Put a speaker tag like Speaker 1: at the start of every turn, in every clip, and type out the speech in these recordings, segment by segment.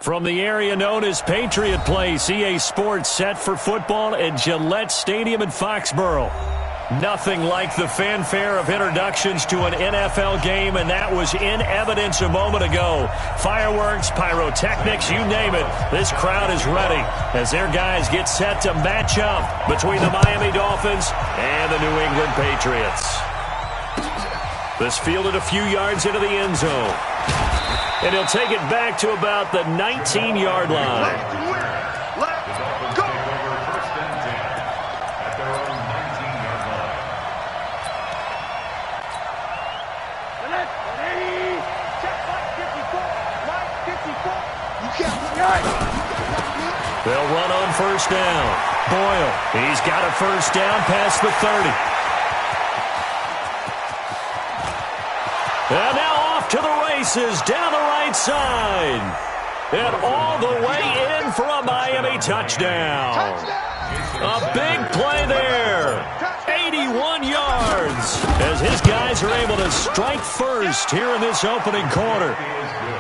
Speaker 1: From the area known as Patriot Place, EA Sports set for football at Gillette Stadium in Foxborough. Nothing like the fanfare of introductions to an NFL game, and that was in evidence a moment ago. Fireworks, pyrotechnics, you name it. This crowd is ready as their guys get set to match up between the Miami Dolphins and the New England Patriots. This fielded a few yards into the end zone. And he'll take it back to about the 19-yard line. They'll run on first down. Boyle, he's got a first down past the 30. And now off to the races down the right side. And all the way in for a Miami touchdown. A big play there. 81 yards as his guys are able to strike first here in this opening quarter.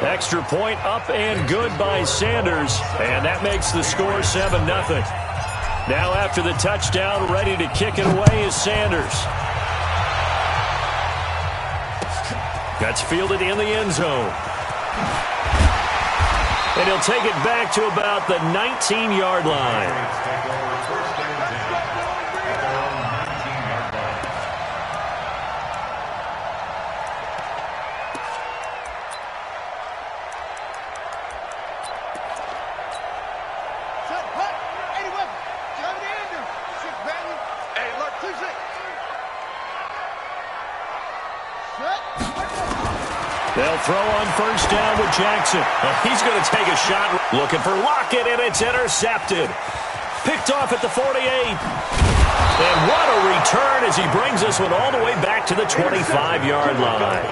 Speaker 1: Extra point up and good by Sanders, and that makes the score 7-0. Now after the touchdown, ready to kick it away is Sanders. That's fielded in the end zone. And he'll take it back to about the 19-yard line. They'll throw on first down with Jackson. He's going to take a shot. Looking for Lockett, and it's intercepted. Picked off at the 48. And what a return as he brings this one all the way back to the 25-yard line.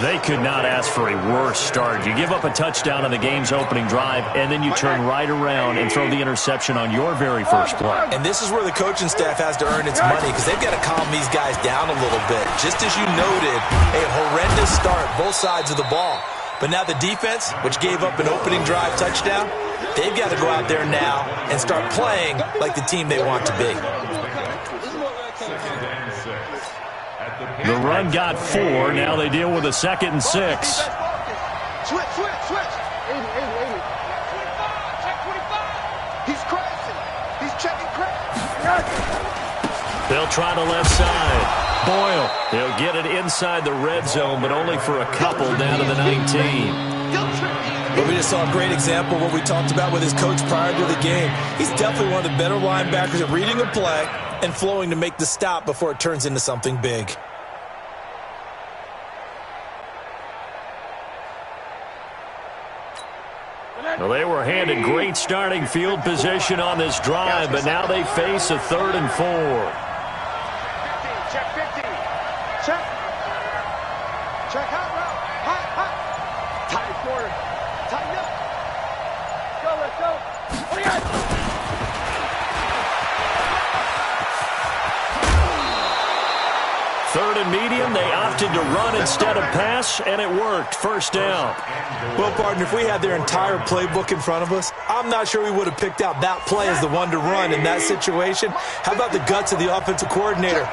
Speaker 1: They could not ask for a worse start. You give up a touchdown on the game's opening drive, and then you turn right around and throw the interception on your very first play.
Speaker 2: And this is where the coaching staff has to earn its money, because they've got to calm these guys down a little bit. Just as you noted, a horrendous start, both sides of the ball. But now the defense, which gave up an opening drive touchdown, they've got to go out there now and start playing like the team they want to be.
Speaker 1: The run got 4. Now they deal with a 2nd and 6.
Speaker 3: Switch. 80. Check 25. He's crashing. He's checking crash.
Speaker 1: They'll try the left side. Boyle, he'll get it inside the red zone, but only for a couple down to the 19.
Speaker 2: But we just saw a great example of what we talked about with his coach prior to the game. He's definitely one of the better linebackers at reading a play and flowing to make the stop before it turns into something big.
Speaker 1: Well, they were handed great starting field position on this drive, but now they face a 3rd and 4.
Speaker 3: Check 50. Check hot route. Hot. Tight quarter. Tighten up. Let's go. Oh, yeah.
Speaker 1: Third and medium, they opted to run instead of pass, and it worked. First down.
Speaker 2: Well, partner, if we had their entire playbook in front of us, I'm not sure we would have picked out that play as the one to run in that situation. How about the guts of the offensive coordinator?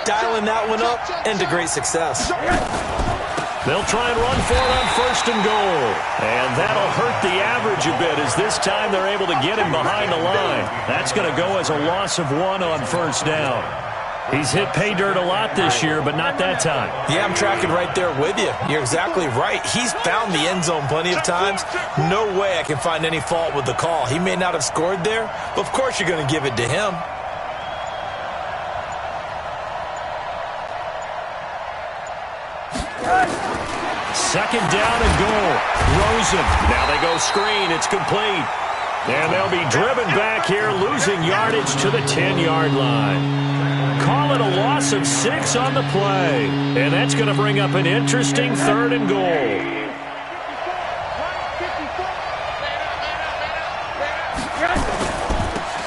Speaker 2: Dialing that one up into great success.
Speaker 1: They'll try and run for it on 1st and goal. And that'll hurt the average a bit as this time they're able to get him behind the line. That's going to go as a loss of 1 on 1st down. He's hit pay dirt a lot this year, but not that time.
Speaker 2: Yeah, I'm tracking right there with you. You're exactly right. He's found the end zone plenty of times. No way I can find any fault with the call. He may not have scored there, but of course you're going to give it to him.
Speaker 1: Second down and goal. Rosen. Now they go screen. It's complete. And they'll be driven back here, losing yardage to the 10-yard line. Call it a loss of 6 on the play. And that's going to bring up an interesting 3rd and goal.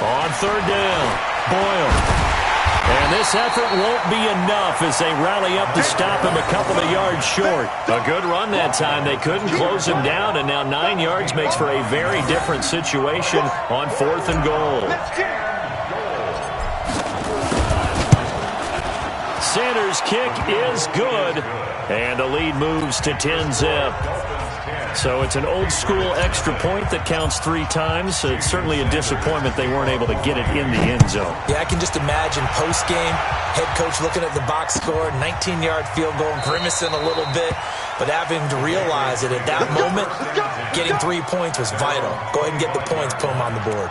Speaker 1: On 3rd down, Boyle. And This effort won't be enough as they rally up to stop him a couple of yards short. A good run that time. They couldn't close him down, and now 9 yards makes for a very different situation on 4th and goal. Sanders' kick is good, and the lead moves to 10-zip. So it's an old-school extra point that counts 3 times. So it's certainly a disappointment they weren't able to get it in the end zone.
Speaker 2: Yeah, I can just imagine post-game, head coach looking at the box score, 19-yard field goal, grimacing a little bit, but having to realize that at that moment, getting 3 points was vital. Go ahead and get the points, put them on the board.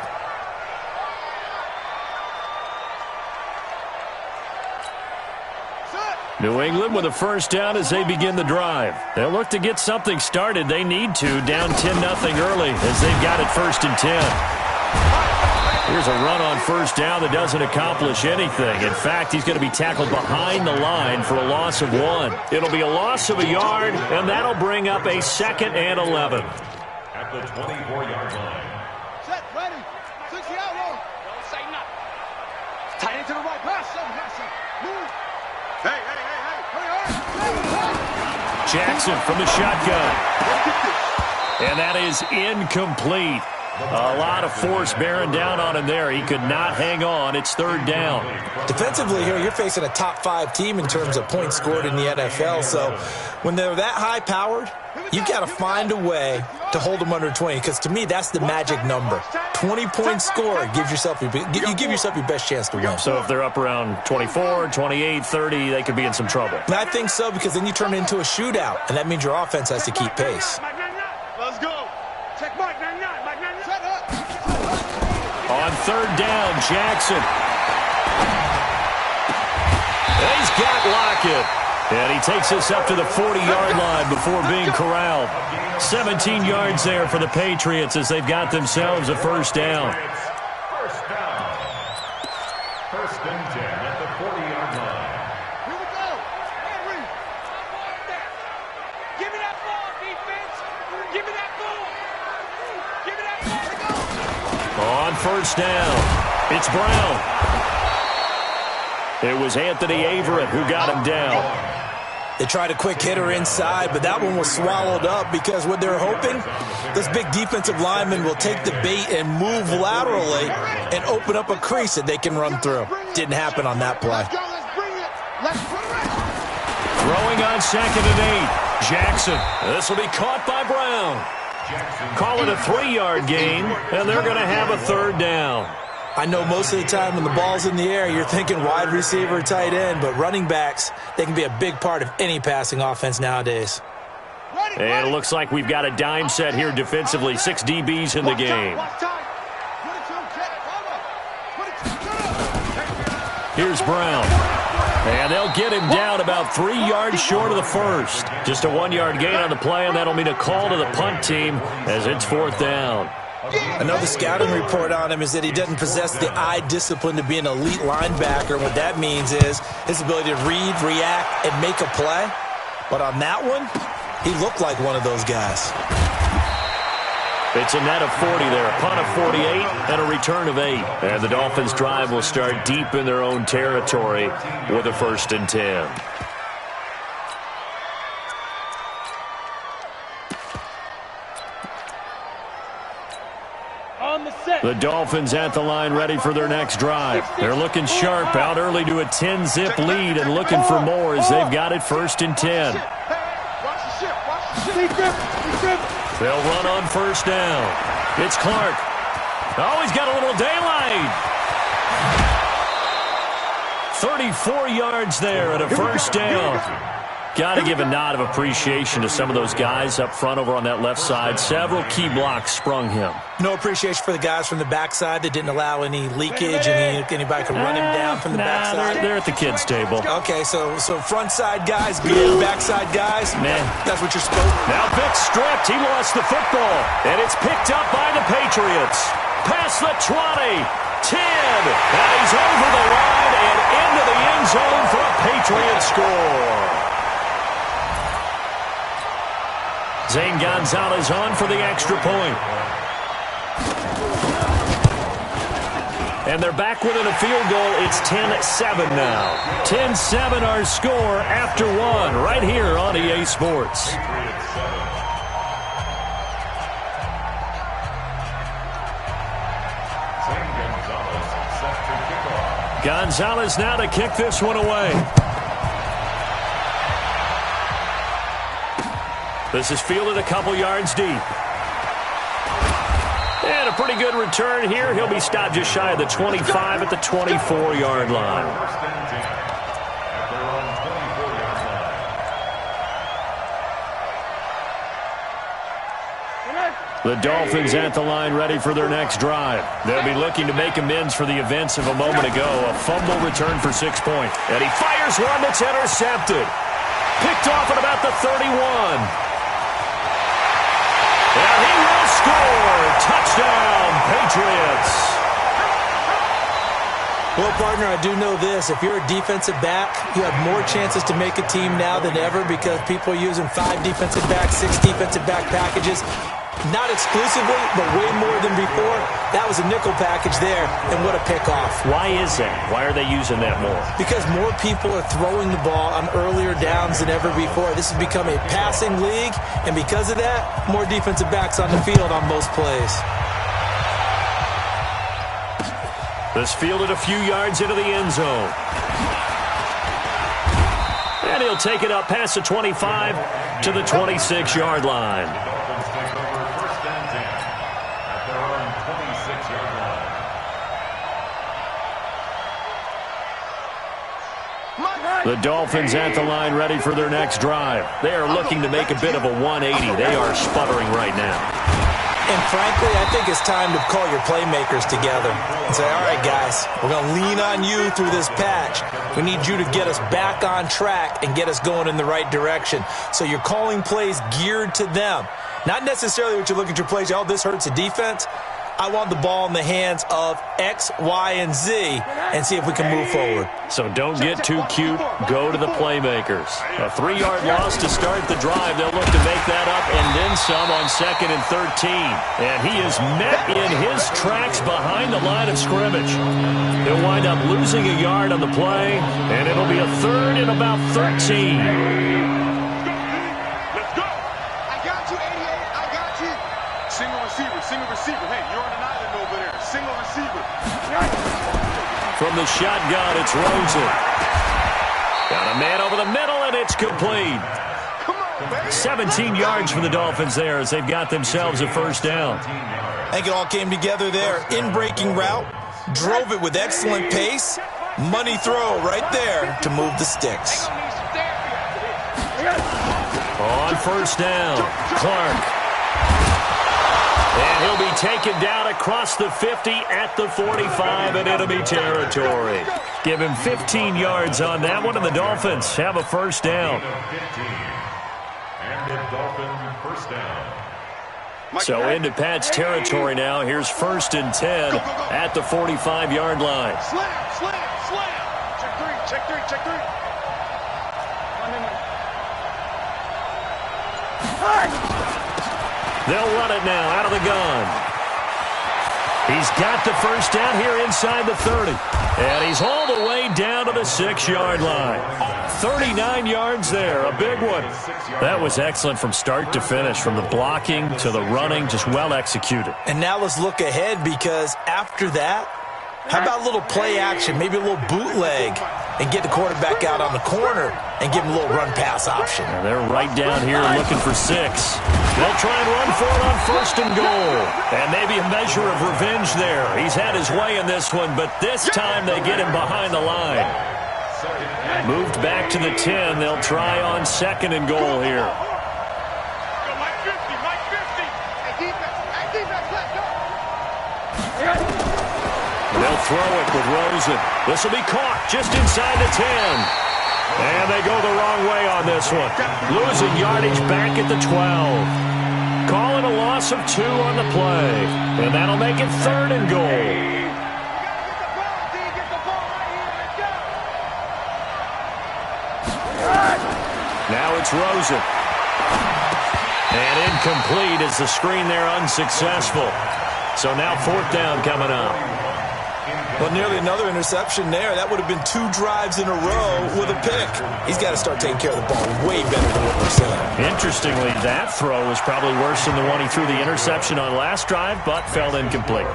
Speaker 1: New England with a first down as they begin the drive. They'll look to get something started. They need to, down 10-0 early as they've got it 1st and 10. Here's a run on first down that doesn't accomplish anything. In fact, he's going to be tackled behind the line for a loss of 1. It'll be a loss of a yard, and that'll bring up a 2nd and 11.
Speaker 4: At the 24-yard line.
Speaker 3: Set, ready. 60 out roll. Don't say nothing. Tight into the right. Pass. Move. Hey.
Speaker 1: Jackson from the shotgun. And that is incomplete. A lot of force bearing down on him there. He could not hang on. It's 3rd down.
Speaker 2: Defensively here, you're facing a top 5 team in terms of points scored in the NFL. So when they're that high-powered, you've got to find a way to hold them under 20. Because to me, that's the magic number. 20-point score gives yourself you give yourself your best chance to win.
Speaker 1: So if they're up around 24, 28, 30, they could be in some trouble.
Speaker 2: And I think so, because then you turn it into a shootout, and that means your offense has to keep pace.
Speaker 3: Let's go. Check Mike 99. Set up.
Speaker 1: On 3rd down, Jackson. He's got Lockett. And he takes us up to the 40-yard line before being corralled. 17 yards there for the Patriots as they've got themselves a first down.
Speaker 4: First down. 1st and 10 at the 40-yard line.
Speaker 3: Here we go. Henry. Give me that ball, defense. Give me that ball. Give me that ball.
Speaker 1: On first down, it's Brown. It was Anthony Averett who got him down.
Speaker 2: They tried a quick hitter inside, but that one was swallowed up because what they're hoping, this big defensive lineman will take the bait and move laterally and open up a crease that they can run through. Didn't happen on that play.
Speaker 1: Throwing on 2nd and 8. Jackson. This will be caught by Brown. Call it a 3-yard gain, and they're going to have a 3rd down.
Speaker 2: I know most of the time when the ball's in the air, you're thinking wide receiver, tight end, but running backs, they can be a big part of any passing offense nowadays.
Speaker 1: And it looks like we've got a dime set here defensively. 6 DBs in the game. Here's Brown. And they'll get him down about 3 yards short of the first. Just a 1-yard gain on the play, and that'll mean a call to the punt team as it's 4th down.
Speaker 2: Another scouting report on him is that he doesn't possess the eye discipline to be an elite linebacker. What that means is his ability to read, react, and make a play. But on that one, he looked like one of those guys.
Speaker 1: It's a net of 40 there, a punt of 48, and a return of 8. And the Dolphins' drive will start deep in their own territory with a 1st and 10. The Dolphins at the line ready for their next drive. They're looking sharp, out early to a 10-zip lead and looking for more as they've got it 1st and 10. They'll run on first down. It's Clark. Oh, he's got a little daylight. 34 yards there at a first down. Got to give a nod of appreciation to some of those guys up front over on that left side. Several key blocks sprung him.
Speaker 2: No appreciation for the guys from the backside that didn't allow any leakage and anybody could run him down from the backside.
Speaker 1: They're at the kids' table.
Speaker 2: Okay, so front side guys beating backside guys.
Speaker 1: Man,
Speaker 2: that's what you're supposed to do.
Speaker 1: Now Vic stripped. He lost the football, and it's picked up by the Patriots. Past the 20, 10, and he's over the line and into the end zone for a Patriot score. Zane Gonzalez on for the extra point. And they're back within a field goal. It's 10-7 now. 10-7 our score after one right here on EA Sports. Gonzalez now to kick this one away. This is fielded a couple yards deep. And a pretty good return here. He'll be stopped just shy of the 25 at the 24-yard line. The Dolphins at the line ready for their next drive. They'll be looking to make amends for the events of a moment ago. A fumble return for 6 points. And he fires one that's intercepted. Picked off at about the 31. And he will score. Touchdown, Patriots.
Speaker 2: Well, partner, I do know this. If you're a defensive back, you have more chances to make a team now than ever because people are using 5 defensive backs, 6 defensive back packages. Not exclusively, but way more than before. That was a nickel package there, and what a pickoff.
Speaker 1: Why is that? Why are they using that more?
Speaker 2: Because more people are throwing the ball on earlier downs than ever before. This has become a passing league, and because of that, more defensive backs on the field on most plays.
Speaker 1: This fielded a few yards into the end zone. And he'll take it up past the 25 to the 26-yard line. The Dolphins at the line ready for their next drive. They are looking to make a bit of a 180. They are sputtering right now.
Speaker 2: And frankly, I think it's time to call your playmakers together and say, all right, guys, we're going to lean on you through this patch. We need you to get us back on track and get us going in the right direction. So you're calling plays geared to them. Not necessarily what you look at your plays, oh, this hurts the defense. I want the ball in the hands of X, Y, and Z and see if we can move forward.
Speaker 1: So don't get too cute. Go to the playmakers. A 3-yard loss to start the drive. They'll look to make that up and then some on 2nd and 13. And he is met in his tracks behind the line of scrimmage. He'll wind up losing a yard on the play, and it'll be a 3rd and about 13. From the shotgun, it's Rosen. Got a man over the middle, and it's complete. 17 yards for the Dolphins there as they've got themselves a first down.
Speaker 2: I think it all came together there. In-breaking route, drove it with excellent pace. Money throw right there to move the sticks.
Speaker 1: On first down, Clark. And he'll be taken down across the 50 at the 45 in enemy territory. Give him 15 yards on that one, and the Dolphins have a first down.
Speaker 4: And the Dolphins first down.
Speaker 1: So into Pat's territory now. Here's 1st and 10 at the 45-yard line.
Speaker 3: Slam. Check three.
Speaker 1: They'll run it now out of the gun. He's got the first down here inside the 30. And he's all the way down to the 6-yard line. 39 yards there, a big one. That was excellent from start to finish, from the blocking to the running, just well executed.
Speaker 2: And now let's look ahead because after that, how about a little play action, maybe a little bootleg, and get the quarterback out on the corner and give him a little run-pass option.
Speaker 1: And they're right down here looking for 6. They'll try and run for it on 1st and goal. And maybe a measure of revenge there. He's had his way in this one, but this time they get him behind the line. Moved back to the 10. They'll try on 2nd and goal here. They'll throw it with Rosen. This will be caught just inside the 10. And they go the wrong way on this one. Losing yardage back at the 12. Calling a loss of 2 on the play. And that'll make it 3rd and goal. Now it's Rosen. And incomplete as the screen there unsuccessful. So now 4th down coming up.
Speaker 2: Well, nearly another interception there. That would have been 2 drives in a row with a pick. He's got to start taking care of the ball way better than what we're seeing.
Speaker 1: Interestingly, that throw was probably worse than the one he threw the interception on last drive, but fell incomplete.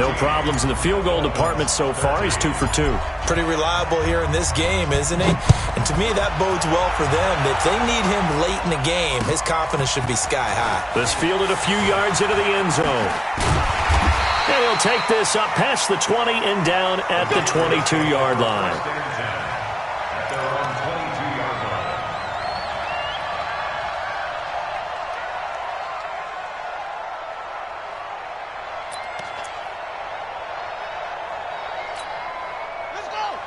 Speaker 1: No problems in the field goal department so far. He's 2 for 2.
Speaker 2: Pretty reliable here in this game, isn't he? And to me, that bodes well for them. If they need him late in the game, his confidence should be sky high.
Speaker 1: This fielded a few yards into the end zone. And he'll take this up past the 20 and down at the 22-yard line.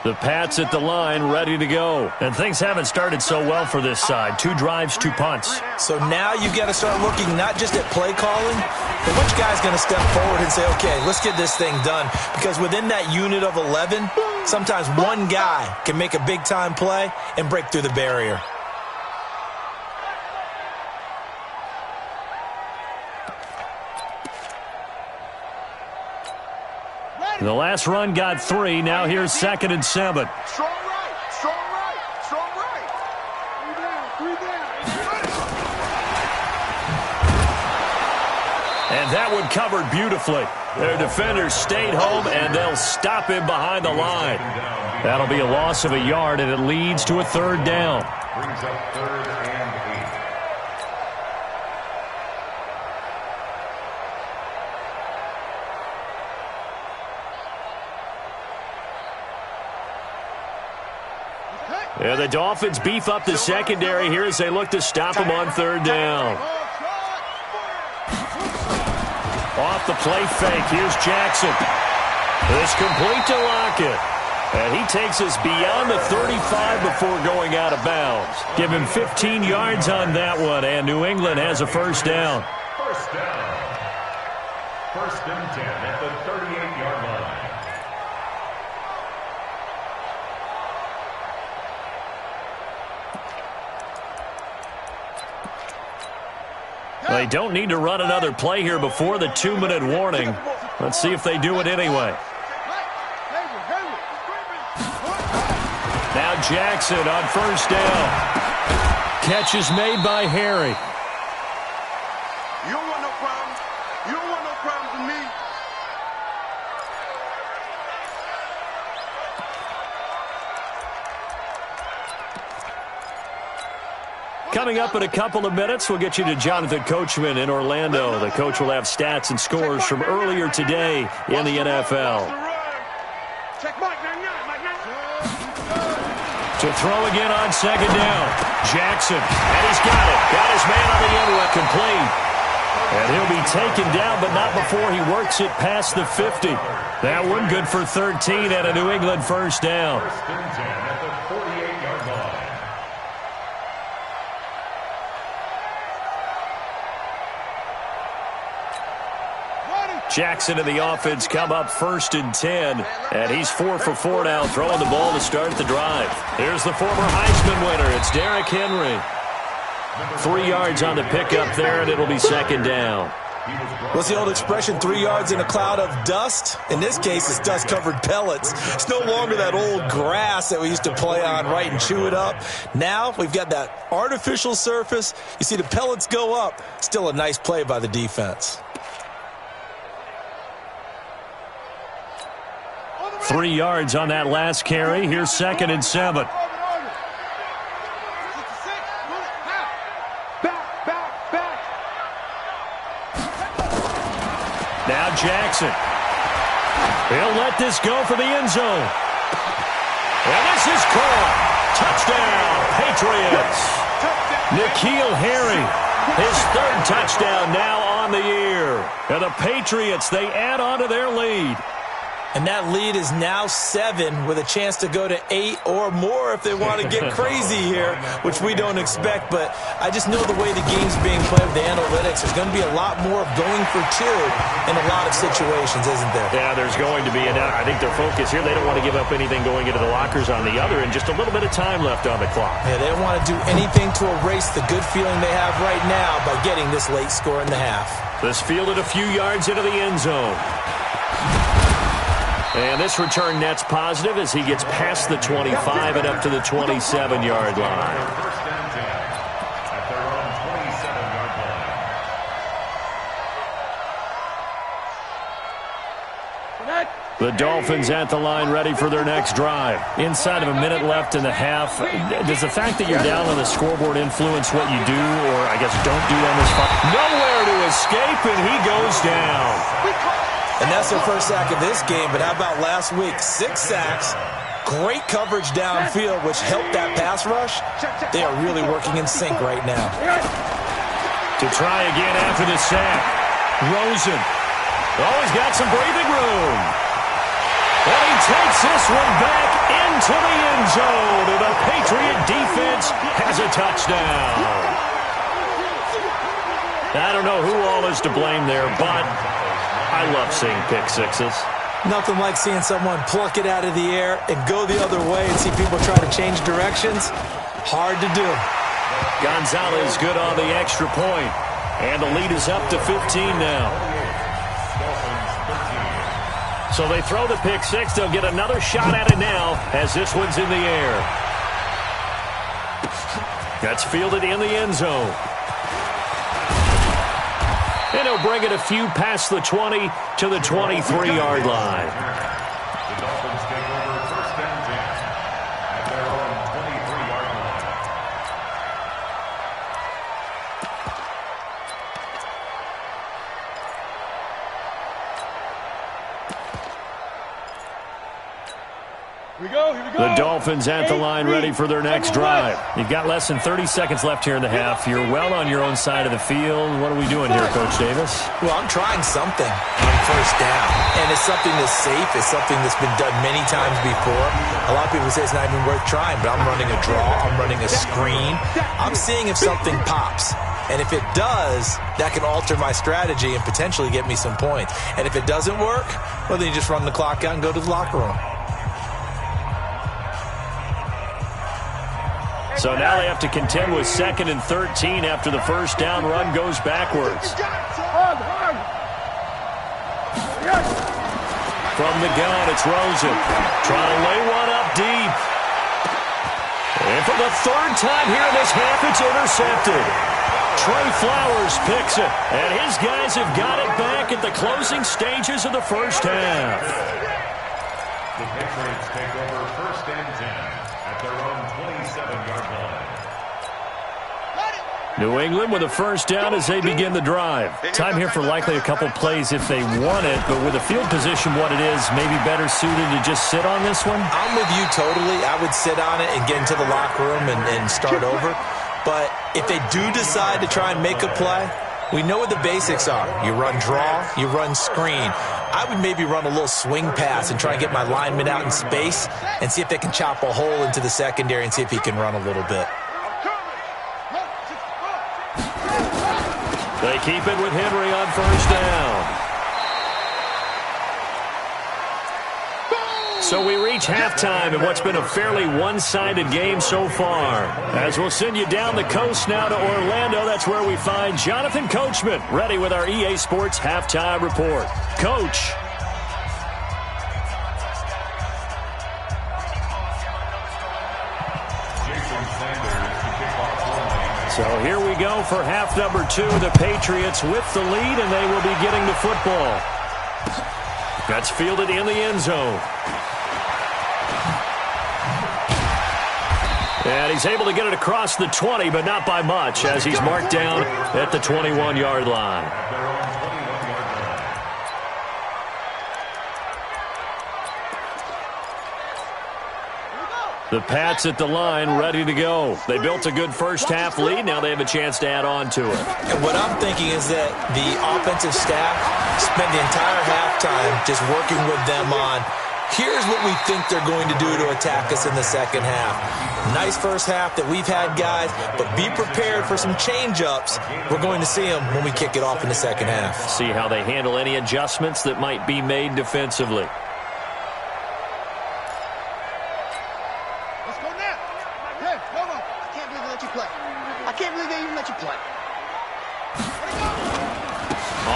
Speaker 1: The Pats at the line, ready to go. And things haven't started so well for this side. 2 drives, 2 punts.
Speaker 2: So now you've got to start looking not just at play calling, but which guy's going to step forward and say, okay, let's get this thing done. Because within that unit of 11, sometimes one guy can make a big-time play and break through the barrier.
Speaker 1: The last run got 3. Now here's 2nd and 7.
Speaker 3: Strong right, strong right, strong right. 3 down, 3 down.
Speaker 1: And that one covered beautifully. Their defenders stayed home, and they'll stop him behind the line. That'll be a loss of a yard, and it leads to a 3rd down.
Speaker 4: Brings up 3rd and 8.
Speaker 1: And the Dolphins beef up the secondary here as they look to stop him on 3rd down. Off the play fake, here's Jackson. It's complete to Lockett. And he takes us beyond the 35 before going out of bounds. Give him 15 yards on that one, and New England has a 1st down.
Speaker 4: 1st down. 1st and 10 at the 38-yard line.
Speaker 1: They don't need to run another play here before the 2-minute warning. Let's see if they do it anyway. Now Jackson on 1st down. Catch is made by Harry.
Speaker 3: You don't want no problems. You don't want no problems with me.
Speaker 1: Coming up in a couple of minutes, we'll get you to Jonathan Coachman in Orlando. The coach will have stats and scores from earlier today in the NFL.
Speaker 3: Check Mike,
Speaker 1: To throw again on 2nd down. Jackson, and he's got it. Got his man on the end one, complete. And he'll be taken down, but not before he works it past the 50. That one good for 13 and a New England 1st down.
Speaker 4: 1st and 10 at the 48-yard line.
Speaker 1: Jackson and the offense come up 1st and 10. And he's 4 for 4 now, throwing the ball to start the drive. Here's the former Heisman winner. It's Derrick Henry. 3 yards on the pickup there, and it'll be 2nd down.
Speaker 2: What's the old expression, 3 yards in a cloud of dust? In this case, it's dust-covered pellets. It's no longer that old grass that we used to play on, right, and chew it up. Now we've got that artificial surface. You see the pellets go up. Still a nice play by the defense.
Speaker 1: 3 yards on that last carry. Here's 2nd and 7. Now Jackson. He'll let this go for the end zone. And this is caught. Touchdown, Patriots. N'Keal Harry, his 3rd touchdown now on the year. And the Patriots, they add on to their lead.
Speaker 2: And that lead is now 7 with a chance to go to 8 or more if they want to get crazy here, which we don't expect. But I just know the way the game's being played with the analytics, there's going to be a lot more of going for 2 in a lot of situations, isn't there?
Speaker 1: Yeah, there's going to be. And I think their focus here, they don't want to give up anything going into the lockers on the other, and just a little bit of time left on the clock.
Speaker 2: Yeah, they don't want to do anything to erase the good feeling they have right now by getting this late score in the half.
Speaker 1: This fielded a few yards into the end zone. And this return net's positive as he gets past the 25 and up to the 27-yard line.
Speaker 4: First and 10 at their own 27-yard line.
Speaker 1: The Dolphins at the line ready for their next drive. Inside of a minute left in the half. Does the fact that you're down on the scoreboard influence what you do, or I guess don't do on this fight? Nowhere to escape, and he goes down.
Speaker 2: And that's their first sack of this game, but how about last week? 6 sacks, great coverage downfield, which helped that pass rush. They are really working in sync right now.
Speaker 1: To try again after the sack. Rosen. Oh, he's got some breathing room. And he takes this one back into the end zone. And the Patriot defense has a touchdown. I don't know who all is to blame there, but I love seeing pick sixes.
Speaker 2: Nothing like seeing someone pluck it out of the air and go the other way and see people try to change directions. Hard to do.
Speaker 1: Gonzalez good on the extra point. And the lead is up to 15 now. So they throw the pick six. They'll get another shot at it now as this one's in the air. That's fielded in the end zone. And he'll bring it a few past the 20 to the 23-yard line.
Speaker 4: The Dolphins take over first and 10 at their own 23-yard line.
Speaker 3: Here we go, here we go.
Speaker 1: The Dolphins at the line ready for their next drive. You've got less than 30 seconds left here in the half. You're well on your own side of the field. What are we doing here, Coach Davis?
Speaker 2: Well, I'm trying something on first down, and it's something that's safe. It's something that's been done many times before. A lot of people say it's not even worth trying, but I'm running a draw. I'm running a screen. I'm seeing if something pops. And if it does, that can alter my strategy and potentially get me some points. And if it doesn't work, well, then you just run the clock out and go to the locker room.
Speaker 1: So now they have to contend with 2nd and 13 after the first down run goes backwards. From the gun, it's Rosen. Trying to lay one up deep. And for the 3rd time here in this half, it's intercepted. Trey Flowers picks it, and his guys have got it back at the closing stages of the first half.
Speaker 4: The Patriots take over first and 10 at their own 27-yard line.
Speaker 1: New England with a first down as they begin the drive. Time here for likely a couple plays if they want it, but with the field position what it is, maybe better suited to just sit on this one?
Speaker 2: I'm with you totally. I would sit on it and get into the locker room and start over. But if they do decide to try and make a play, we know what the basics are. You run draw, you run screen. I would maybe run a little swing pass and try and get my lineman out in space and see if they can chop a hole into the secondary and see if he can run a little bit.
Speaker 1: They keep it with Henry on first down. So we reach halftime in what's been a fairly one-sided game so far. As we'll send you down the coast now to Orlando, that's where we find Jonathan Coachman, ready with our EA Sports Halftime Report. Coach. So here we go for half number 2. The Patriots with the lead, and they will be getting the football. That's fielded in the end zone. And he's able to get it across the 20, but not by much, as he's marked down at the 21-yard line. The Pats at the line, ready to go. They built a good first-half lead. Now they have a chance to add on to it.
Speaker 2: And what I'm thinking is that the offensive staff spent the entire halftime just working with them on, here's what we think they're going to do to attack us in the second half. Nice first half that we've had, guys, but be prepared for some change-ups. We're going to see them when we kick it off in the second half.
Speaker 1: See how they handle any adjustments that might be made defensively.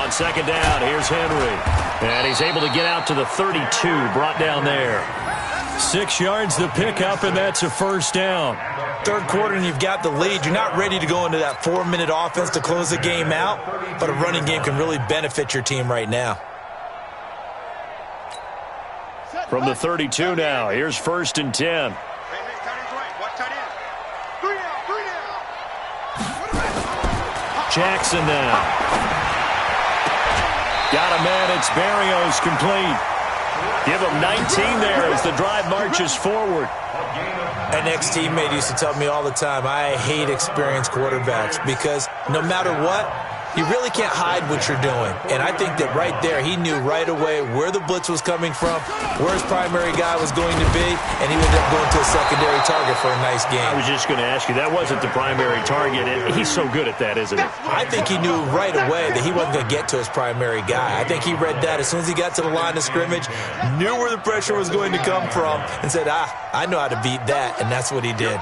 Speaker 1: on second down. Here's Henry. And he's able to get out to the 32, brought down there. 6 yards the pickup, and that's a first down.
Speaker 2: Third quarter, and you've got the lead. You're not ready to go into that 4-minute offense to close the game out, but a running game can really benefit your team right now.
Speaker 1: From the 32 now, here's 1st and 10. Jackson now. Got a man. It's Barrios complete. Give him 19 there as the drive marches forward.
Speaker 2: An ex-teammate used to tell me all the time, I hate experienced quarterbacks because no matter what, you really can't hide what you're doing. And I think that right there, he knew right away where the blitz was coming from, where his primary guy was going to be, and he ended up going to a secondary target for a nice game.
Speaker 1: I was just going to ask you, that wasn't the primary target. He's so good at that, isn't he?
Speaker 2: I think he knew right away that he wasn't going to get to his primary guy. I think he read that as soon as he got to the line of scrimmage, knew where the pressure was going to come from, and said, I know how to beat that, and that's what he did.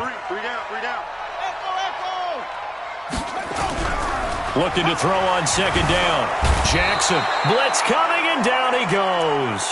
Speaker 1: Looking to throw on second down. Jackson. Blitz coming, and down he goes.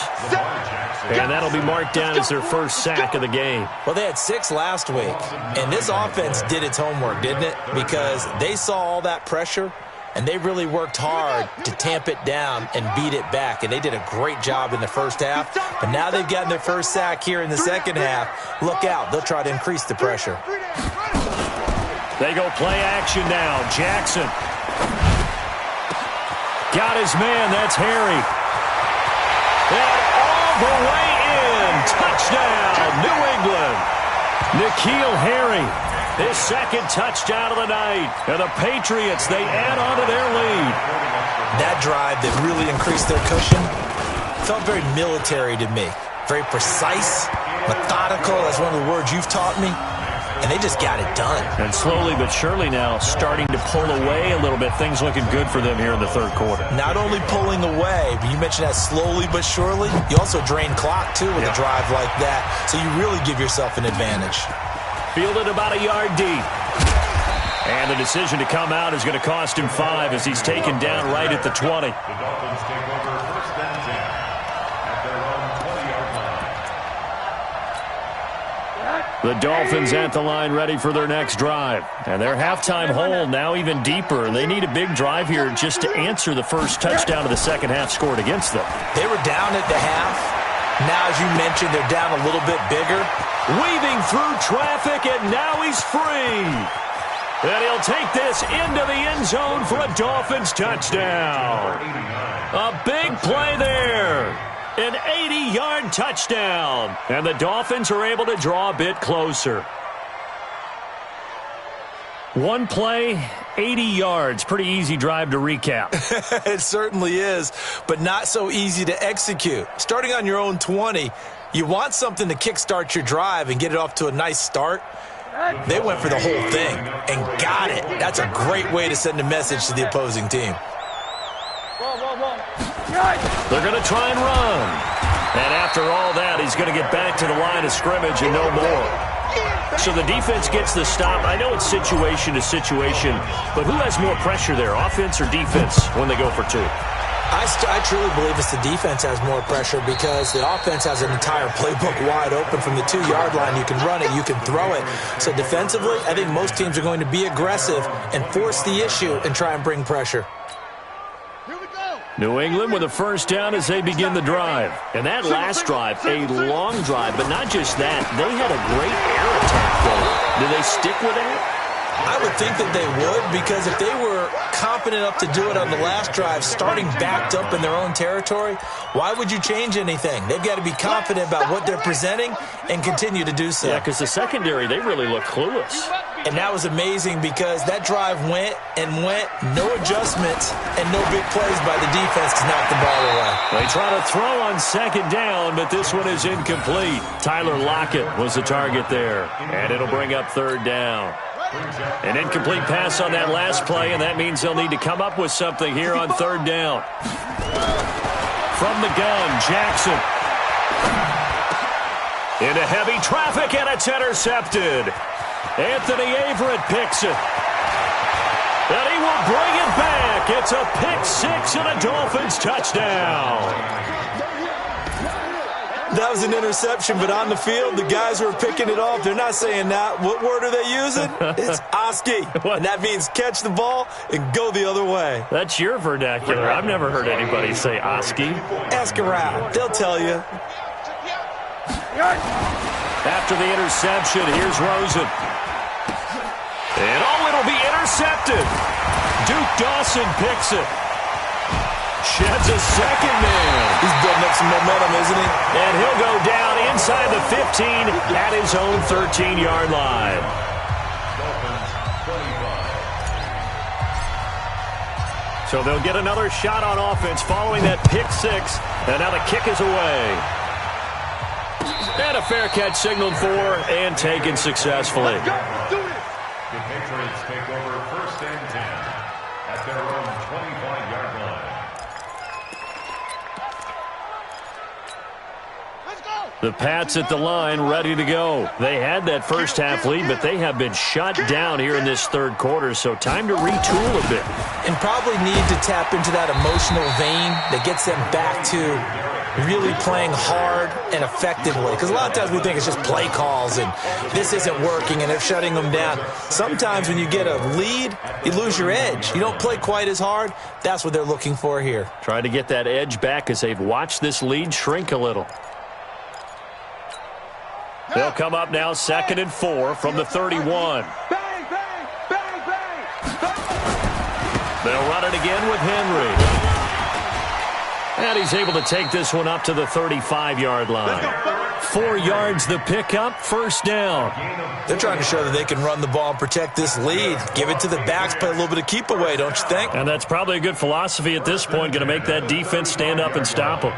Speaker 1: And that'll be marked down as their first sack of the game.
Speaker 2: Well, they had 6 last week, and this offense did its homework, didn't it? Because they saw all that pressure, and they really worked hard to tamp it down and beat it back. And they did a great job in the first half. But now they've gotten their first sack here in the second half. Look out. They'll try to increase the pressure.
Speaker 1: They go play action now. Jackson. Got his man. That's Harry. And all the way in. Touchdown, New England. N'Keal Harry. His second touchdown of the night. And the Patriots, they add on to their lead.
Speaker 2: That drive that really increased their cushion felt very military to me. Very precise, methodical. That's one of the words you've taught me. And they just got it done.
Speaker 1: And slowly but surely now starting to pull away a little bit. Things looking good for them here in the third quarter.
Speaker 2: Not only pulling away, but you mentioned that slowly but surely. You also drain clock, too, with a drive like that. So you really give yourself an advantage.
Speaker 1: Fielded about a yard deep. And the decision to come out is going to cost him 5 as he's taken down right at the 20.
Speaker 4: The Dolphins take over 1st and 10 at their own 20-yard line.
Speaker 1: The Dolphins at the line ready for their next drive. And their halftime hole now even deeper. They need a big drive here just to answer the first touchdown of the second half scored against them.
Speaker 2: They were down at the half. Now, as you mentioned, they're down a little bit bigger.
Speaker 1: Weaving through traffic, and now he's free. And he'll take this into the end zone for a Dolphins touchdown. A big play there. An 80-yard touchdown. And the Dolphins are able to draw a bit closer. One play, 80 yards. Pretty easy drive to recap.
Speaker 2: It certainly is, but not so easy to execute. Starting on your own 20, you want something to kickstart your drive and get it off to a nice start. They went for the whole thing and got it. That's a great way to send a message to the opposing team.
Speaker 1: They're going to try and run. And after all that, he's going to get back to the line of scrimmage and no more. So the defense gets the stop. I know it's situation to situation, but who has more pressure there, offense or defense, when they go for 2?
Speaker 2: I truly believe it's the defense has more pressure because the offense has an entire playbook wide open from the 2-yard line. You can run it, you can throw it. So defensively, I think most teams are going to be aggressive and force the issue and try and bring pressure.
Speaker 1: New England with a first down as they begin the drive. And that last drive, a long drive, but not just that. They had a great air attack going. Do they stick with that?
Speaker 2: I would think that they would, because if they were confident enough to do it on the last drive, starting backed up in their own territory, why would you change anything? They've got to be confident about what they're presenting and continue to do so.
Speaker 1: Yeah, because the secondary, they really look clueless.
Speaker 2: And that was amazing because that drive went and went, no adjustments, and no big plays by the defense to knock the ball away.
Speaker 1: They try to throw on second down, but this one is incomplete. Tyler Lockett was the target there, and it'll bring up third down. An incomplete pass on that last play, and that means they'll need to come up with something here on third down. From the gun, Jackson. Into heavy traffic, and it's intercepted. Anthony Averett picks it. And he will bring it back. It's a pick six and a Dolphins touchdown.
Speaker 2: That was an interception, but on the field, the guys who are picking it off, they're not saying that. What word are they using? It's Oski. And that means catch the ball and go the other way.
Speaker 1: That's your vernacular. I've never heard anybody say Oski.
Speaker 2: Ask around. They'll tell you.
Speaker 1: After the interception, here's Rosen. And it'll be intercepted. Duke Dawson picks it. Sheds a second man.
Speaker 2: He's building up some momentum, isn't he?
Speaker 1: And he'll go down inside the 15 at his own 13-yard line. So they'll get another shot on offense following that pick six. And now the kick is away. And a fair catch signaled for and taken successfully.
Speaker 4: The Patriots take over first and 10 at their own 25-yard line.
Speaker 1: The Pats at the line, ready to go. They had that first half lead, but they have been shut down here in this third quarter, so time to retool a bit.
Speaker 2: And probably need to tap into that emotional vein that gets them back to really playing hard and effectively. Because a lot of times we think it's just play calls and this isn't working and they're shutting them down. Sometimes when you get a lead, you lose your edge. You don't play quite as hard. That's what they're looking for here.
Speaker 1: Trying to get that edge back as they've watched this lead shrink a little. They'll come up now 2nd and 4 from the 31.
Speaker 3: Bang, bang, bang, bang.
Speaker 1: They'll run it again with Henry. And he's able to take this one up to the 35-yard line. 4 yards the pickup, first down.
Speaker 2: They're trying to show that they can run the ball and protect this lead. Give it to the backs, play a little bit of keep away, don't you think?
Speaker 1: And that's probably a good philosophy at this point, going to make that defense stand up and stop them.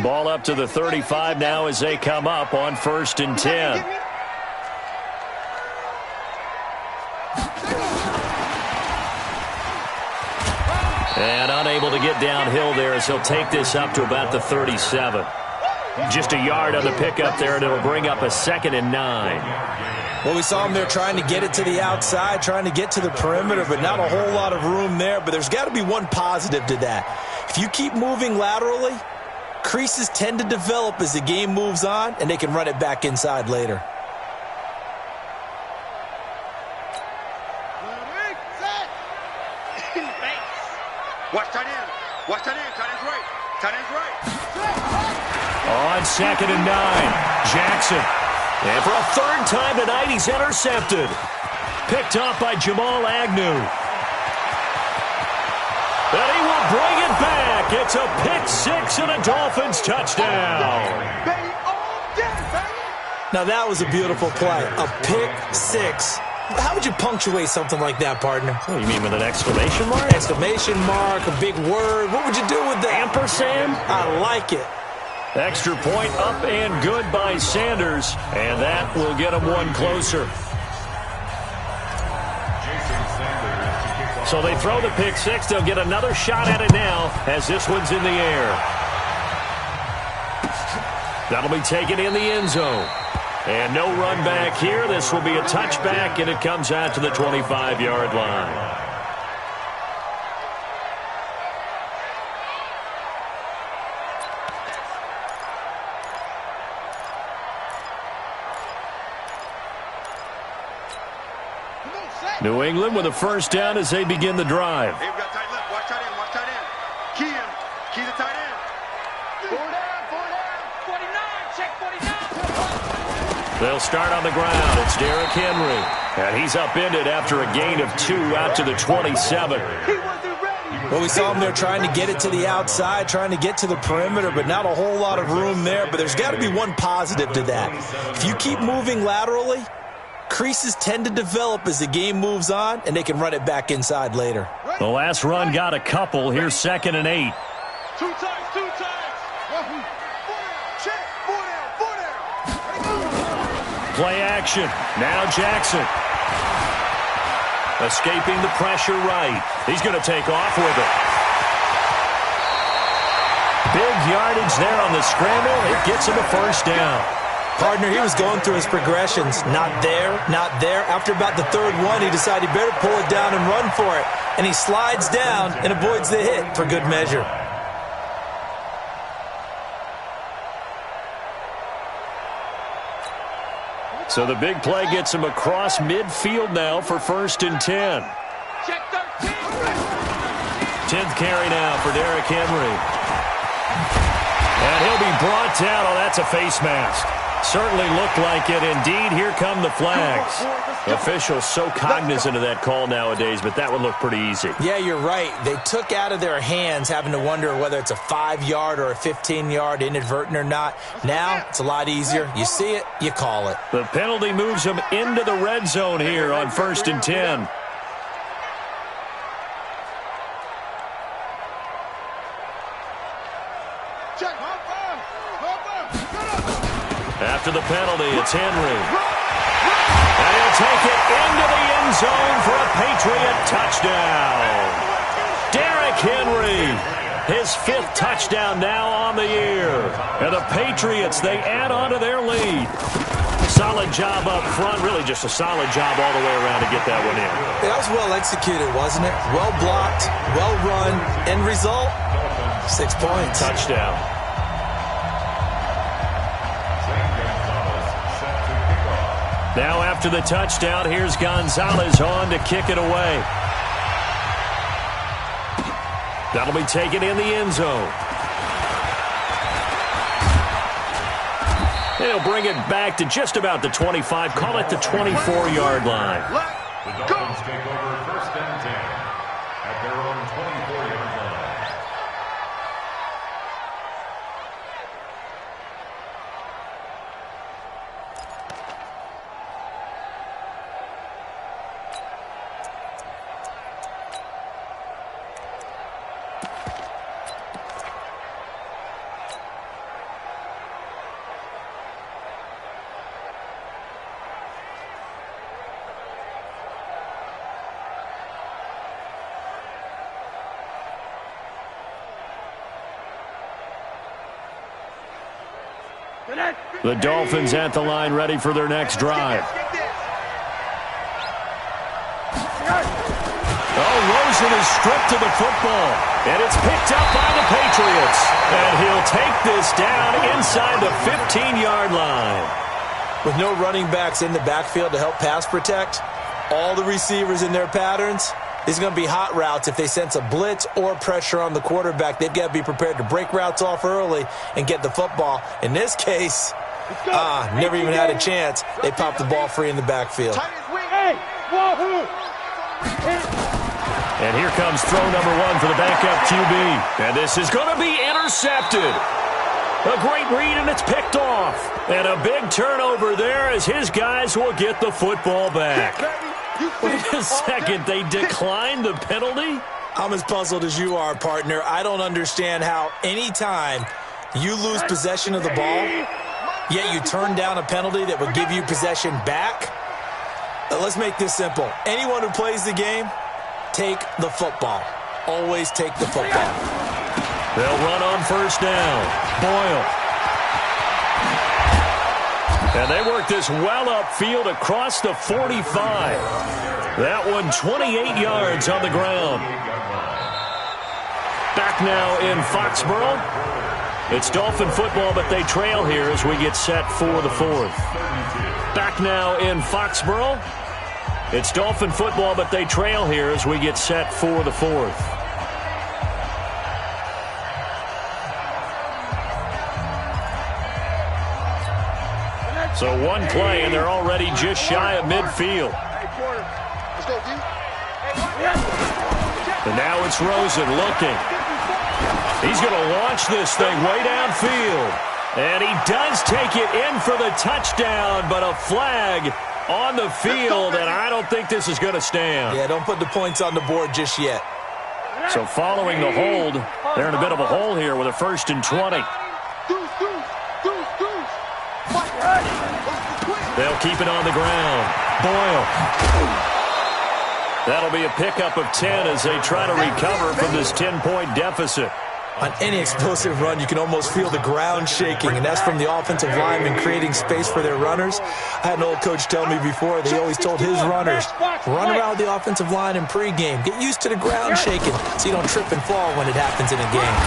Speaker 1: Ball up to the 35 now as they come up on 1st and 10. And unable to get downhill there as he'll take this up to about the 37. Just a yard on the pickup there, and it'll bring up a 2nd and 9.
Speaker 2: Well, we saw him there trying to get it to the outside, trying to get to the perimeter, but not a whole lot of room there. But there's got to be one positive to that. If you keep moving laterally, creases tend to develop as the game moves on, and they can run it back inside later.
Speaker 3: Watch tight end. Watch tight end. Tight end's right. Tight end's right.
Speaker 1: On 2nd and 9, Jackson. And for a 3rd time tonight, he's intercepted. Picked off by Jamal Agnew. And he will bring it back. It's a pick six and a Dolphins touchdown.
Speaker 2: Now that was a beautiful play. A pick six. How would you punctuate something like that, partner?
Speaker 1: Oh, you mean with an exclamation mark?
Speaker 2: Exclamation mark, a big word. What would you do with that?
Speaker 1: Ampersand?
Speaker 2: I like it.
Speaker 1: Extra point up and good by Sanders. And that will get him one closer. So they throw the pick six. They'll get another shot at it now as this one's in the air. That'll be taken in the end zone. And no run back here. This will be a touchback, and it comes out to the 25-yard line. New England with a first down as they begin the drive.
Speaker 3: Hey, we got tight left. Watch tight end. Watch tight end. Key him. Key the tight end. 4 down. 49. Check 49.
Speaker 1: They'll start on the ground. It's Derrick Henry. And he's upended after a gain of 2 out to the 27.
Speaker 2: Well, we saw him there trying to get it to the outside, trying to get to the perimeter, but not a whole lot of room there. But there's got to be one positive to that. If you keep moving laterally, creases tend to develop as the game moves on, and they can run it back inside later.
Speaker 1: The last run got a couple. Here's 2nd and 8.
Speaker 3: 2 times. 2 times. 4 down. Check. 4 down.
Speaker 1: Play action. Now Jackson. Escaping the pressure right. He's going to take off with it. Big yardage there on the scramble. It gets him a first down.
Speaker 2: Partner, he was going through his progressions. Not there, not there. After about the third one, he decided he better pull it down and run for it. And he slides down and avoids the hit for good measure.
Speaker 1: So the big play gets him across midfield now for 1st and 10.
Speaker 3: Check 13.
Speaker 1: 10th carry now for Derrick Henry. And he'll be brought down. Oh, that's a face mask. Certainly looked like it. Indeed, here come the flags. Officials so cognizant of that call nowadays, but that would look pretty easy.
Speaker 2: Yeah, you're right. They took out of their hands having to wonder whether it's a 5-yard or a 15-yard, inadvertent or not. Now, it's a lot easier. You see it, you call it.
Speaker 1: The penalty moves them into the red zone here on 1st and 10. After the penalty, it's Henry. And he'll take it into the end zone for a Patriot touchdown. Derrick Henry, his 5th touchdown now on the year. And the Patriots, they add on to their lead. Solid job up front, really just a solid job all the way around to get that one in.
Speaker 2: That was well executed, wasn't it? Well blocked, well run. End result, 6 points.
Speaker 1: Touchdown. Now after the touchdown, here's Gonzalez on to kick it away. That'll be taken in the end zone. They'll bring it back to just about the 25, call it the 24-yard line.
Speaker 4: The Dolphins take over 1st and 10 at their own 24-yard line.
Speaker 1: The Dolphins at the line ready for their next drive. Oh, Rosen is stripped of the football. And it's picked up by the Patriots. And he'll take this down inside the 15-yard line.
Speaker 2: With no running backs in the backfield to help pass protect, all the receivers in their patterns, these are going to be hot routes. If they sense a blitz or pressure on the quarterback, they've got to be prepared to break routes off early and get the football. In this case, never even had a chance. They popped the ball free in the backfield.
Speaker 1: And here comes throw number 1 for the backup QB. And this is going to be intercepted. A great read, and it's picked off. And a big turnover there as his guys will get the football back. Wait a second, they declined the penalty?
Speaker 2: I'm as puzzled as you are, partner. I don't understand how any time you lose possession of the ball, yet you turn down a penalty that would give you possession back. Let's make this simple. Anyone who plays the game, take the football. Always take the football.
Speaker 1: They'll run on 1st down. Boyle. And they work this well upfield across the 45. That one 28 yards on the ground. Back now in Foxborough. It's Dolphin football, but they trail here as we get set for the 4th. Back now in Foxborough. It's Dolphin football, but they trail here as we get set for the 4th. So one play, and they're already just shy of midfield. And now it's Rosen looking. He's going to launch this thing way downfield. And he does take it in for the touchdown, but a flag on the field, and I don't think this is going to stand.
Speaker 2: Yeah, don't put the points on the board just yet.
Speaker 1: So following the hold, they're in a bit of a hole here with a 1st and 20. They'll keep it on the ground. Boyle. That'll be a pickup of 10 as they try to recover from this 10-point deficit.
Speaker 2: On any explosive run, you can almost feel the ground shaking, and that's from the offensive linemen creating space for their runners. I had an old coach tell me before, they always told his runners, run around the offensive line in pregame. Get used to the ground shaking so you don't trip and fall when it happens in a game.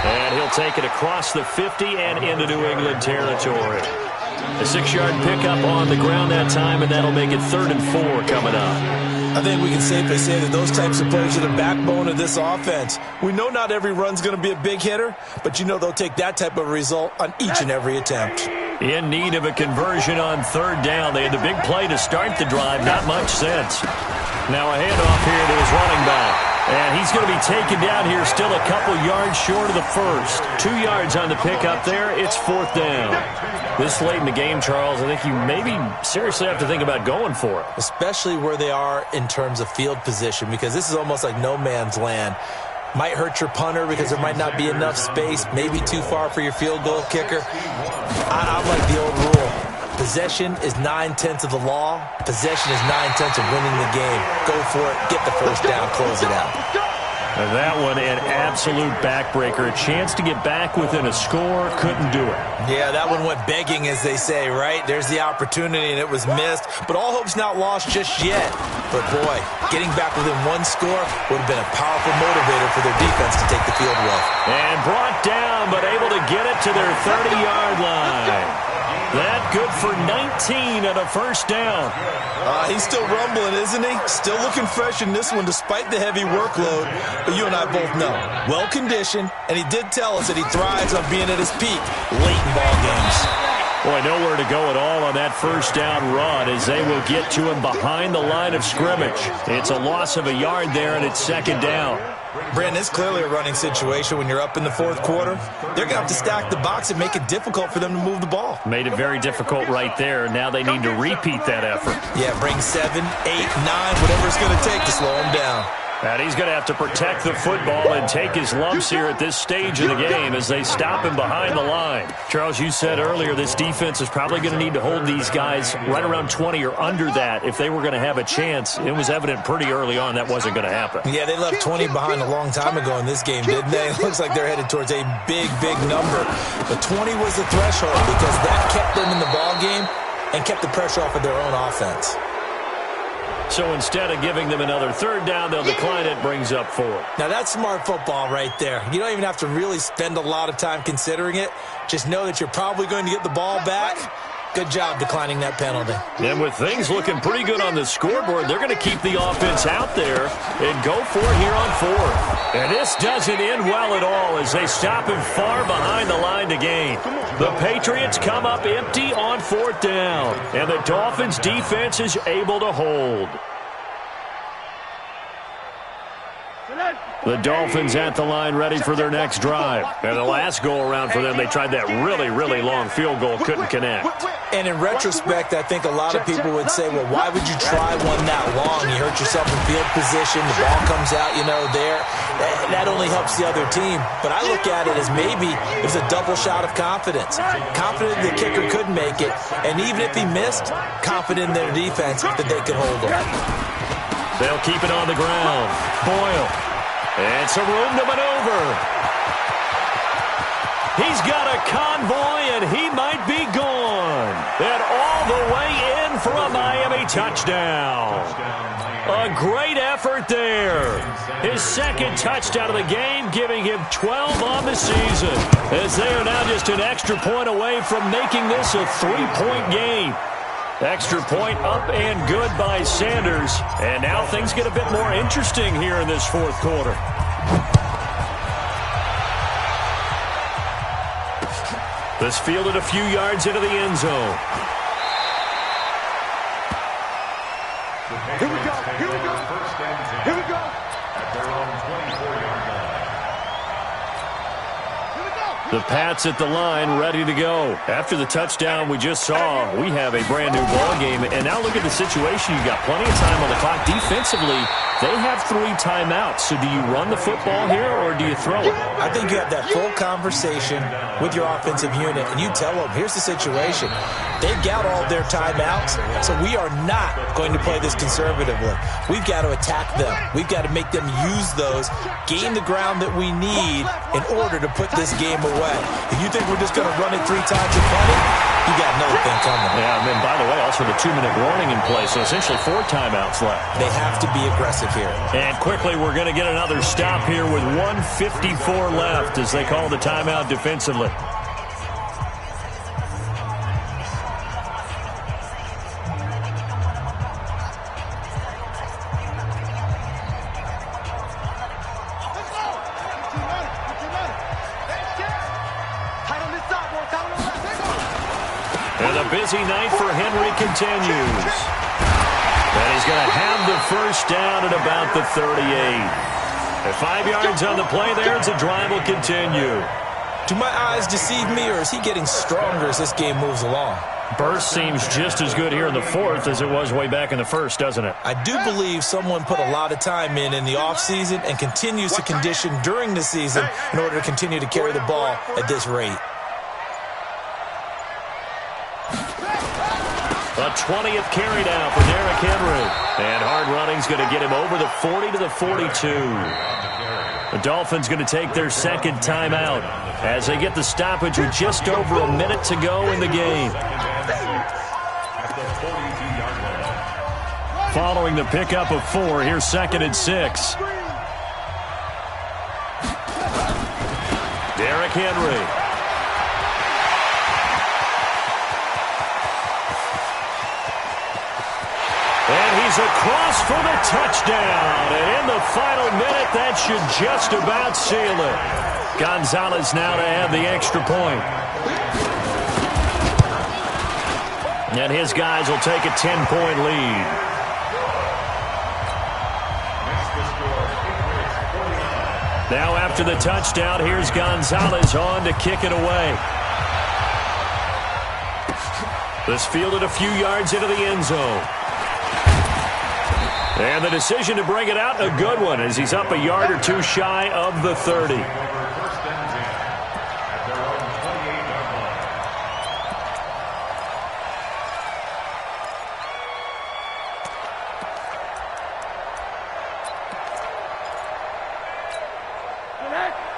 Speaker 1: And he'll take it across the 50 and into New England territory. A 6-yard pickup on the ground that time, and that'll make it 3rd and 4 coming up.
Speaker 2: I think we can safely say that those types of plays are the backbone of this offense. We know not every run's going to be a big hitter, but you know they'll take that type of result on each and every attempt.
Speaker 1: In need of a conversion on 3rd down. They had the big play to start the drive. Not much sense. Now a handoff here to his running back. And he's going to be taken down here, still a couple yards short of the first. 2 yards on the pickup there. It's 4th down. This late in the game, Charles, I think you maybe seriously have to think about going for it.
Speaker 2: Especially where they are in terms of field position, because this is almost like no man's land. Might hurt your punter because there might not be enough space, maybe too far for your field goal kicker. I'm like the old rule. Possession is 9/10 of the law. Possession is 9/10 of winning the game. Go for it. Get the first down. Close it out.
Speaker 1: And that one, an absolute backbreaker. A chance to get back within a score. Couldn't do it.
Speaker 2: Yeah, that one went begging, as they say, right? There's the opportunity, and it was missed. But all hope's not lost just yet. But, boy, getting back within one score would have been a powerful motivator for their defense to take the field with.
Speaker 1: And brought down, but able to get it to their 30-yard line. That good for 19 and a first down.
Speaker 2: He's still rumbling, isn't he? Still looking fresh in this one despite the heavy workload. But you and I both know, well-conditioned, and he did tell us that he thrives on being at his peak late in ball games.
Speaker 1: Boy, nowhere to go at all on that first down run as they will get to him behind the line of scrimmage. It's a loss of a yard there, and it's 2nd down.
Speaker 2: Brandon, it's clearly a running situation when you're up in the 4th quarter. They're going to have to stack the box and make it difficult for them to move the ball.
Speaker 1: Made it very difficult right there. Now they need to repeat that effort.
Speaker 2: Yeah, bring 7, 8, 9, whatever it's going to take to slow them down.
Speaker 1: And he's going to have to protect the football and take his lumps here at this stage of the game as they stop him behind the line. Charles, you said earlier this defense is probably going to need to hold these guys right around 20 or under that if they were going to have a chance. It was evident pretty early on that wasn't going to happen.
Speaker 2: Yeah, they left 20 behind a long time ago in this game, didn't they? It looks like they're headed towards a big, big number. But 20 was the threshold because that kept them in the ball game and kept the pressure off of their own offense.
Speaker 1: So instead of giving them another 3rd down, they'll decline it, brings up 4.
Speaker 2: Now that's smart football right there. You don't even have to really spend a lot of time considering it. Just know that you're probably going to get the ball back. Good job declining that penalty.
Speaker 1: And with things looking pretty good on the scoreboard, they're going to keep the offense out there and go for it here on 4th. And this doesn't end well at all as they stop him far behind the line to gain. The Patriots come up empty on 4th down, and the Dolphins' defense is able to hold. The Dolphins at the line ready for their next drive. And the last go-around for them, they tried that really, really long field goal, couldn't connect.
Speaker 2: And in retrospect, I think a lot of people would say, well, why would you try one that long? You hurt yourself in field position, the ball comes out, there. That only helps the other team. But I look at it as maybe it was a double shot of confidence. Confident the kicker could make it, and even if he missed, confident in their defense that they could hold him.
Speaker 1: They'll keep it on the ground. Boyle. And some room to maneuver. He's got a convoy, and he might be gone. And all the way in for a Miami touchdown. A great effort there. His 2nd touchdown of the game, giving him 12 on the season. As they are now just an extra point away from making this a 3-point game. Extra point up and good by Sanders. And now things get a bit more interesting here in this 4th quarter. This fielded a few yards into the end zone.
Speaker 3: Here we go. Here we go. Here we go.
Speaker 4: At their own 24-yard line.
Speaker 1: The Pats at the line, ready to go. After the touchdown we just saw, we have a brand new ball game. And now look at the situation. You've got plenty of time on the clock defensively. They have 3 timeouts, so do you run the football here or do you throw it?
Speaker 2: I think you have that full conversation with your offensive unit, and you tell them, here's the situation. They've got all their timeouts, so we are not going to play this conservatively. We've got to attack them. We've got to make them use those, gain the ground that we need in order to put this game away. If you think we're just going to run it 3 times and punt it, you got another thing coming.
Speaker 1: Yeah, and by the way, also the 2-minute warning in place, so essentially 4 timeouts left.
Speaker 2: They have to be aggressive here.
Speaker 1: And quickly, we're going to get another stop here with 1:54 left as they call the timeout defensively. And the busy night for Henry continues. And he's going to have the first down at about the 38. At 5 yards on the play there, it's a drive will continue.
Speaker 2: Do my eyes deceive me, or is he getting stronger as this game moves along?
Speaker 1: Burst seems just as good here in the 4th as it was way back in the 1st, doesn't it?
Speaker 2: I do believe someone put a lot of time in the offseason and continues to condition during the season in order to continue to carry the ball at this rate.
Speaker 1: A 20th carry down for Derrick Henry. And hard running's going to get him over the 40 to the 42. The Dolphins going to take their second timeout as they get the stoppage with just over a minute to go in the game. Following the pickup of 4, here's 2nd and 6. Derrick Henry. And he's across for the touchdown. And in the final minute, that should just about seal it. Gonzalez now to add the extra point. And his guys will take a 10-point lead. Now after the touchdown, here's Gonzalez on to kick it away. This fielded a few yards into the end zone. And the decision to bring it out, a good one, as he's up a yard or 2 shy of the 30.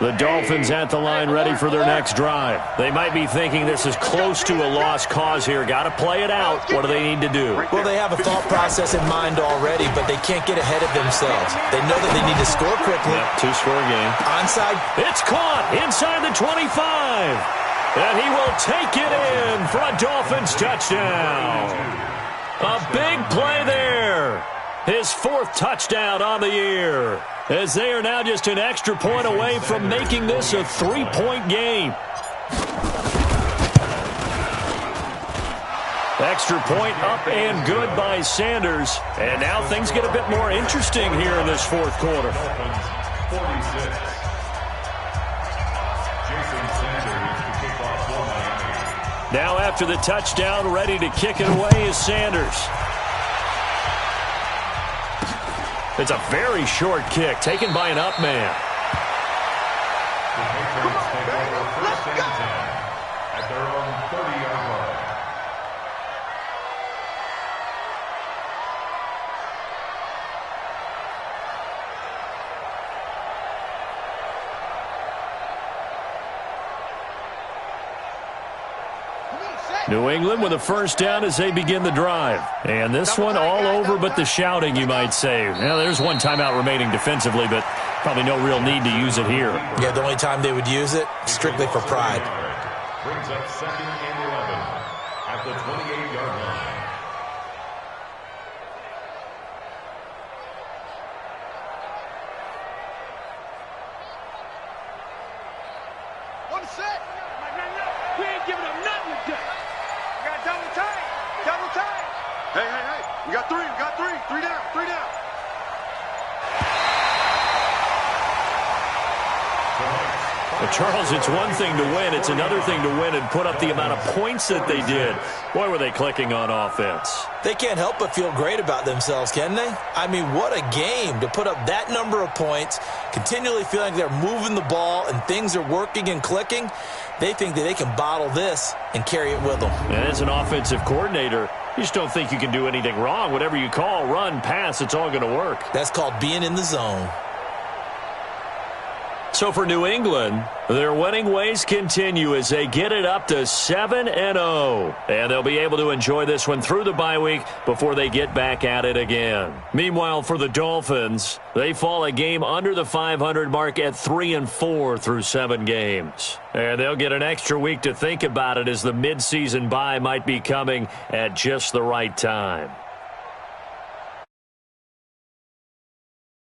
Speaker 1: The Dolphins at the line ready for their next drive. They might be thinking this is close to a lost cause here. Got to play it out. What do they need to do?
Speaker 2: Well, they have a thought process in mind already, but they can't get ahead of themselves. They know that they need to score quickly.
Speaker 1: Yep, 2-score game.
Speaker 2: Onside.
Speaker 1: It's caught inside the 25. And he will take it in for a Dolphins touchdown. A big play there. His 4th touchdown on the year, as they are now just an extra point away from making this a 3-point game. Extra point up and good by Sanders. And now things get a bit more interesting here in this 4th quarter. Now after the touchdown, ready to kick it away is Sanders. It's a very short kick, taken by an up man.
Speaker 4: The Patriots take over 1st and 10 at their own 30-yard line.
Speaker 1: New England with a first down as they begin the drive. And this one all over but the shouting, you might say. Now, there's one timeout remaining defensively, but probably no real need to use it here.
Speaker 2: Yeah, the only time they would use it, strictly for pride.
Speaker 4: Brings up 2nd and 11 at the 28-yard line.
Speaker 3: One set. We ain't giving up nothing today. We got double time. Double time. Hey, hey, hey. We got 3. We got 3. 3 down. 3 down.
Speaker 1: A Charles, it's one thing to win. It's another thing to win and put up the amount of points that they did. Boy, were they clicking on offense.
Speaker 2: They can't help but feel great about themselves, can they? I mean, what a game to put up that number of points, continually feeling they're moving the ball and things are working and clicking. They think that they can bottle this and carry it with them.
Speaker 1: And as an offensive coordinator, you just don't think you can do anything wrong. Whatever you call, run, pass, it's all going to work.
Speaker 2: That's called being in the zone.
Speaker 1: So for New England, their winning ways continue as they get it up to 7-0. And they'll be able to enjoy this one through the bye week before they get back at it again. Meanwhile, for the Dolphins, they fall a game under the 500 mark at 3-4 through 7 games. And they'll get an extra week to think about it as the midseason bye might be coming at just the right time.